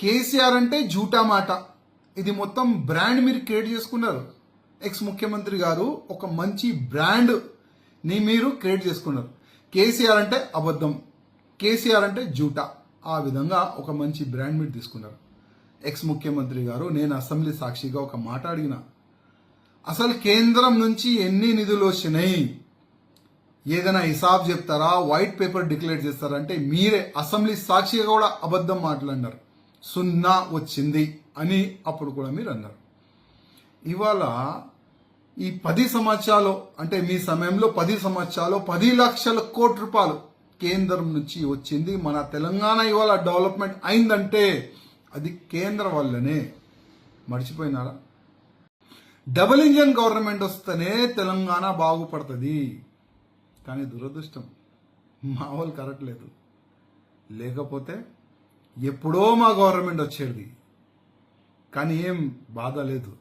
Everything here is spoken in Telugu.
కేసీఆర్ అంటే జూటా మాట. ఇది మొత్తం బ్రాండ్ మీరు క్రియేట్ చేసుకున్నారు. ఎక్స్ ముఖ్యమంత్రి గారు ఒక మంచి బ్రాండ్ ని మీరు క్రియేట్ చేసుకున్నారు. కేసీఆర్ అంటే అబద్ధం, కేసీఆర్ అంటే జూటా, ఆ విధంగా ఒక మంచి బ్రాండ్ మీరు తీసుకున్నారు. ఎక్స్ ముఖ్యమంత్రి గారు, నేను అసెంబ్లీ సాక్షిగా ఒక మాట అడిగిన, అసలు కేంద్రం నుంచి ఎన్ని నిధులు వచ్చినాయి, ఏదైనా హిసాబ్ చెప్తారా, వైట్ పేపర్ డిక్లేర్ చేస్తారా అంటే మీరే అసెంబ్లీ సాక్షిగా కూడా అబద్ధం మాట్లాడినారు. 0 వచ్చింది అని అప్పుడు కూడా మీరు అన్నారు. ఇవాళ ఈ 10 సంవత్సరాలు అంటే మీ సమయంలో 10 సంవత్సరాలు 10 లక్షల కోట్ల రూపాయలు కేంద్రం నుంచి వచ్చింది. మన తెలంగాణ ఇవాళ డెవలప్మెంట్ అయిందంటే అది కేంద్రం వల్లనే. మర్చిపోయినారా? డబుల్ ఇంజన్ గవర్నమెంట్ వస్తేనే తెలంగాణ బాగుపడుతుంది. కానీ దురదృష్టం మా వాళ్ళు కరెక్ట్ లేదు. లేకపోతే ఎప్పుడో మా గవర్నమెంట్ వచ్చేది. కానీ ఏం బాధ లేదు.